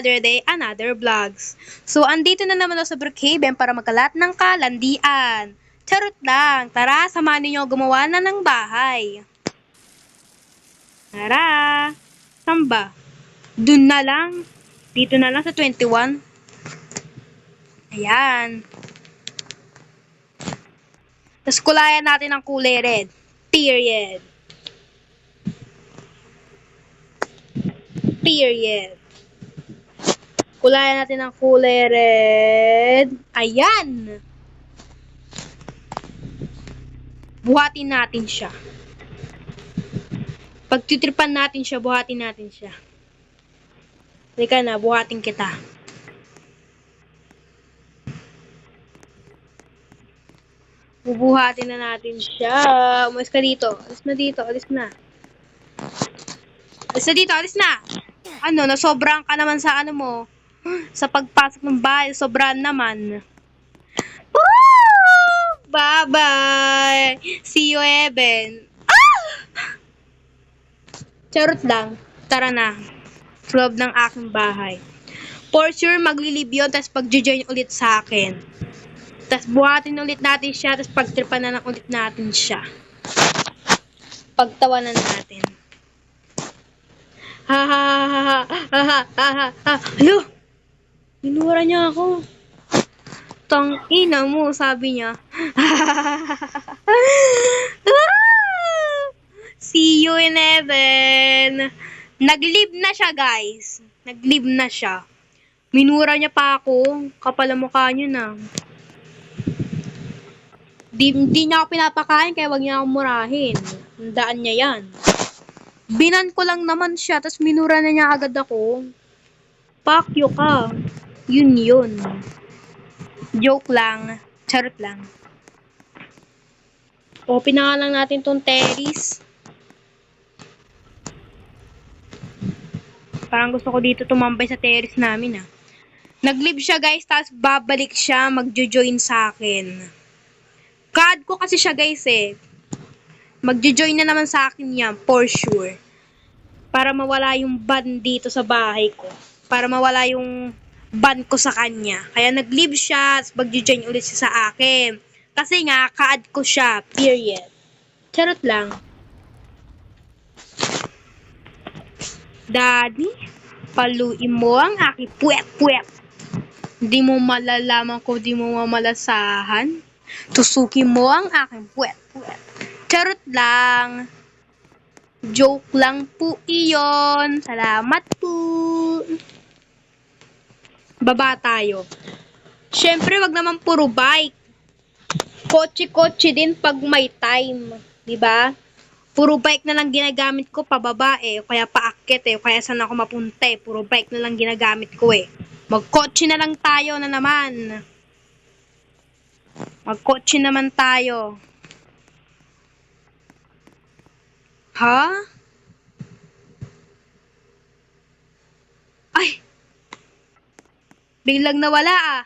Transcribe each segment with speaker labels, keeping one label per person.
Speaker 1: another day, another vlogs. So, andito na naman ako sa Brookhaven para magkalat ng kalandian. Charot lang, tara, samahan ninyo gumawa na ng bahay. Tara, saan ba? Dun na lang. Dito na lang sa 21. Ayan. Tapos kulayan natin ang kulay red. Period. Period. Kulayan natin ang kulay red. Ayan. Buhatin natin siya. Pagtitripan natin siya, buhatin natin siya. Halika na, buhatin kita. Bubuhatin na natin siya. Umalis ka dito. Alis na dito. Alis na. Alis na dito. Alis na. Ano, nasobrang ka naman sa ano mo. Sa pagpasok ng bahay, sobrang naman. Woo! Bye-bye! See you, Eben. Ah! Charot lang. Tara na. Loob ng aking bahay. For sure, maglilib yun, tapos pag-join ulit sa akin. Tapos buhatin ulit natin siya, tapos pagtripan na lang ulit natin siya. Pagtawanan natin. Ha ha ha ha ha ha ha ha ha. Hello? Minura niya ako. Tangina mo, sabi niya. See you in heaven. Nag-live na siya, guys. Nag-live na siya. Minura niya pa ako. Kapal ang mukha niyo na. Di niya ako pinapakain, kaya wag niya akong murahin. Tandaan niya yan. Binan ko lang naman siya, tapos minura na niya agad ako. Fuck you ka. Yun. Joke lang. Charot lang. Open na nga lang natin tong terrace. Parang gusto ko dito tumambay sa terrace namin ah. Nag-live siya guys, tapos babalik siya, magjo-join sa akin. God ko kasi siya guys eh. Magjo-join na naman sa akin yan, for sure. Para mawala yung ban dito sa bahay ko. Para mawala yung ban ko sa kanya. Kaya nag-live siya, tapos magjo-join ulit siya sa akin. Kasi nga, ka-add ko siya, period. Charot lang. Daddy, paluin mo ang aking puwet-puwet. Di mo malalaman ko, di mo mamalasahan. Tusukin mo ang aking puwet-puwet. Charot lang. Joke lang po iyon. Salamat po. Baba tayo. Siyempre, wag naman puro bike. Kotse-kotse din pag may time. Diba? Puro bike na lang ginagamit ko pababa eh. O kaya paakyat eh. O kaya saan ako mapunta eh. Puro bike na lang ginagamit ko eh. Magkotse na lang tayo na naman. Magkotse naman tayo. Ha? Ay! Biglang nawala ah.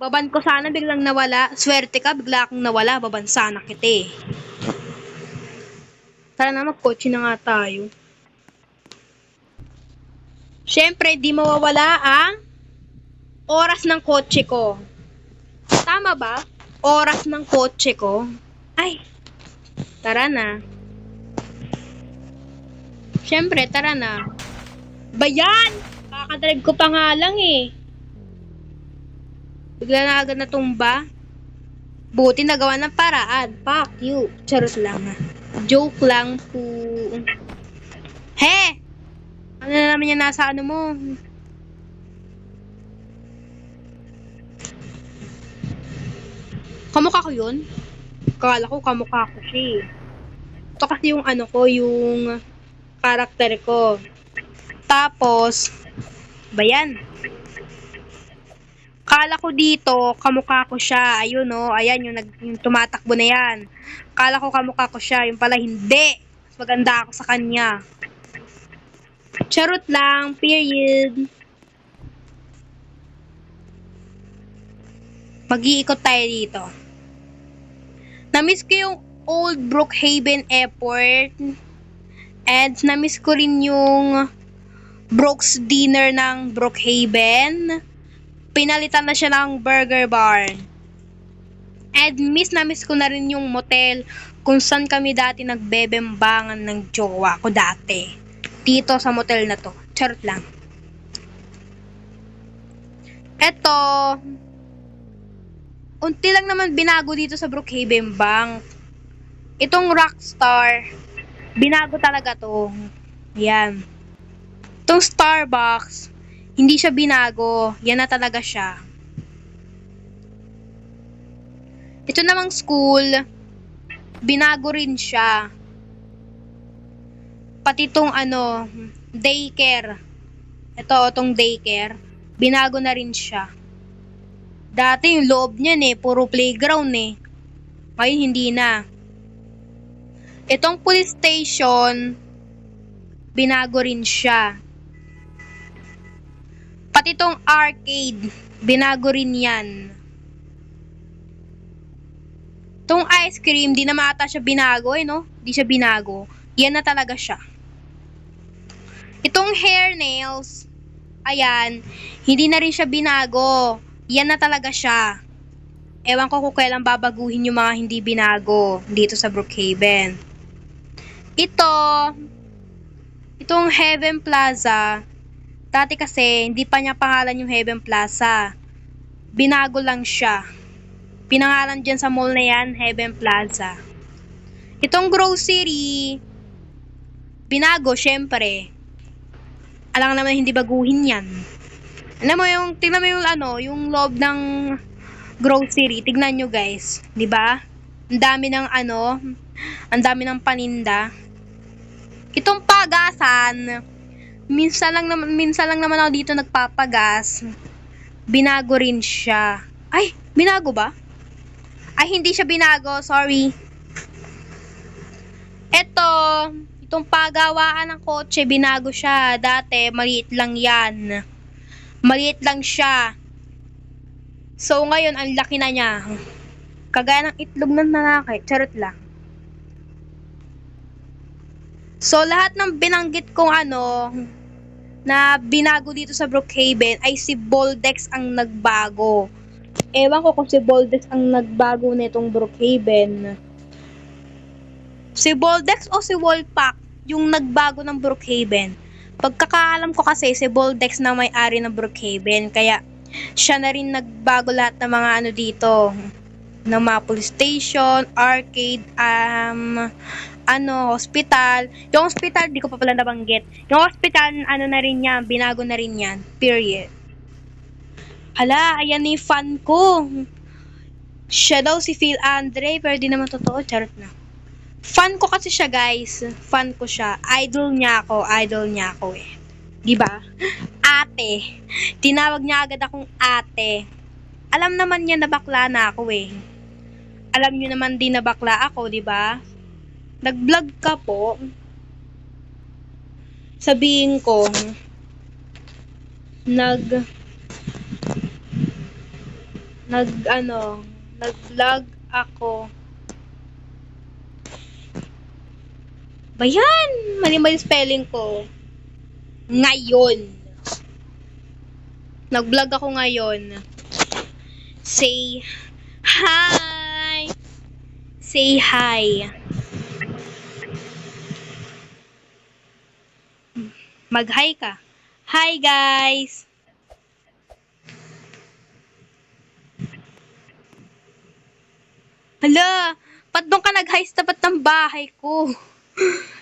Speaker 1: Baban ko sana biglang nawala. Swerte ka, bigla akong nawala. Baban sana kita eh. Tara na, magkotse na nga tayo. Siyempre, di mawawala ang oras ng kotse ko. Tama ba? Oras ng kotse ko. Ay, tara na. Siyempre, tara na. Bayan! Kakadrive ko pa nga lang eh. Bigla na agad natumba. Buti nagawa ng paraan. Fuck you. Charot lang ha. Joke lang po. He! Ano na naman yan nasa ano mo? Kamukha ko yun? Kala ko kamukha ko siya. Ito kasi yung ano ko, yung karakter ko. Tapos, bayan. Kala ko dito, kamukha ko siya. Ayun o, ayan yung tumatakbo na yan. Kala ko kamukha ko siya, yung pala hindi. Mas maganda ako sa kanya. Charot lang, period. Mag-iikot tayo dito. Namiss ko yung old Brookhaven Airport. And namiss ko rin yung Brooks Dinner ng Brookhaven. Pinalitan na siya ng Burger Bar. And miss na miss ko na rin yung motel kung saan kami dati nagbebembangan ng jowa ko dati. Dito sa motel na to. Charot lang. Eto, unti lang naman binago dito sa Brookhaven Bank. Itong Rockstar, binago talaga to. Yan. Itong Starbucks, hindi siya binago. Yan na talaga siya. Ito namang school, binago rin siya. Pati itong daycare. Itong daycare, binago na rin siya. Dati yung loob niyan puro playground Ngayon hindi na. Itong police station, binago rin siya. Pati itong arcade, binago rin yan. Itong ice cream, di naman ata siya binago no? Di siya binago. Yan na talaga siya. Itong hair nails, ayan, hindi na rin siya binago. Yan na talaga siya. Ewan ko kung kailan babaguhin yung mga hindi binago dito sa Brookhaven. Itong Heaven Plaza, dati kasi hindi pa niya pangalan yung Heaven Plaza. Binago lang siya. Pinangalan dyan sa mall na yan, Heaven Plaza. Itong grocery, binago, syempre. Alam naman hindi baguhin yan. Tingnan mo yung loob ng grocery. Tignan nyo guys, 'di ba? Ang dami ng paninda. Itong pagasan, minsan lang naman ako dito nagpapagas. Binago rin siya. Ay, binago ba? Ay, hindi siya binago, sorry. Itong pagawaan ng kotse, binago siya. Dati, maliit lang yan. Maliit lang siya. So, ngayon, ang laki na niya. Kagaya ng itlog ng lalaki. Charot lang. So, lahat ng binanggit kong na binago dito sa Brookhaven ay si Boldex ang nagbago. Ewan ko kung si Boldex ang nagbago nitong Brookhaven. Si Boldex o si Wolfpack yung nagbago ng Brookhaven. Pagkakaalam ko kasi si Boldex na may-ari ng Brookhaven, kaya siya na rin nagbago lahat ng mga dito, ng mga police station, arcade, hospital. Yung hospital, di ko pa pala nabanggit. Yung hospital, na rin yan, binago na rin yan, period. Hala, ayan yung fan ko. Siya daw si Phil Andre, pero di naman totoo, charot na. Fan ko kasi siya guys, fan ko siya, idol niya ako diba? Ate, tinawag niya agad akong ate. Alam naman niya na bakla na ako alam niyo naman din na bakla ako, diba? Nag-vlog ka po, sabihin ko, nag-vlog ako. Bayan! Mali spelling ko. Ngayon. Nag-vlog ako ngayon. Say hi! Say hi. Mag-hi ka. Hi guys! Hala! Ba't doon ka nag-hi sa tapat ng bahay ko?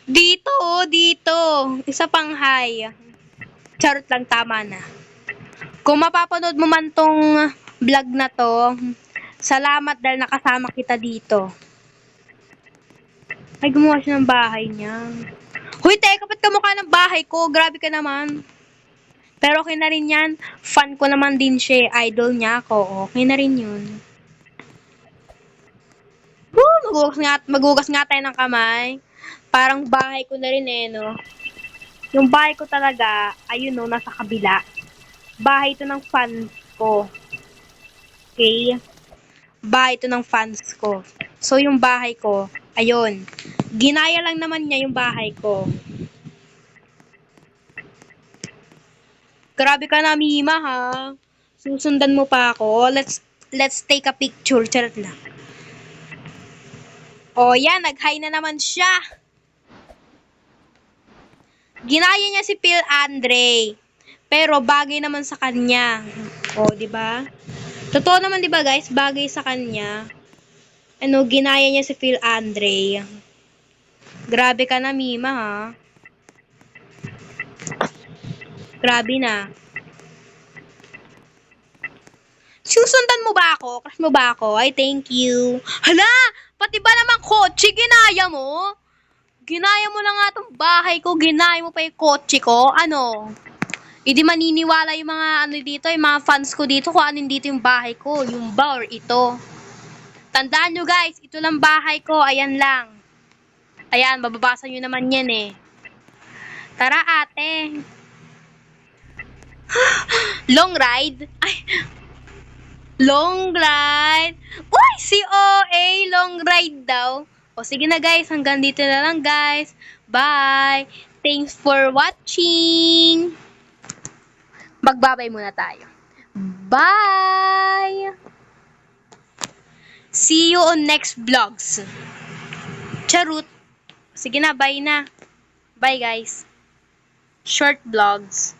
Speaker 1: Dito. Isa pang hi. Charot lang, tama na. Kung mapapanood mo man tong vlog na to, salamat dahil nakasama kita dito. Ay, gumawa siya ng bahay niya. Huy, teka, ba't kamukha ng bahay ko? Grabe ka naman. Pero okay na rin yan. Fan ko naman din siya. Idol niya ako. Okay na rin yun. Magugas nga tayo ng kamay. Parang bahay ko na rin no. Yung bahay ko talaga, ayun nasa kabila. Bahay ito ng fans ko. Okay? Bahay ito ng fans ko. So, yung bahay ko, ayun. Ginaya lang naman niya yung bahay ko. Grabe ka na, Mima, ha? Susundan mo pa ako. Let's take a picture. Charot lang. O, yan. Nag-hi na naman siya. Ginaya niya si Phil Andre. Pero bagay naman sa kanya. O, di ba? Totoo naman, di ba, guys? Bagay sa kanya. Ano, ginaya niya si Phil Andre. Grabe ka na, Mima, ha? Grabe na. Susundan mo ba ako? Crush mo ba ako? Ay, thank you. Hala! Pati ba naman kotse, ginaya mo? Ginaya mo na nga tong bahay ko, ginaya mo pa yung kotse ko. Ano? Hindi maniniwala yung mga ano dito, yung mga fans ko dito kung ano dito yung bahay ko. Yung ba or ito. Tandaan nyo guys, ito lang bahay ko. Ayan lang. Ayan, mababasa nyo naman yan eh. Tara ate. Long ride? Ay, long ride. Uy, si OA, long ride daw. O sige na guys, hanggang dito na lang guys. Bye. Thanks for watching. Magbabay muna tayo. Bye. See you on next vlogs. Charut. Sige na, bye na. Bye guys. Short vlogs.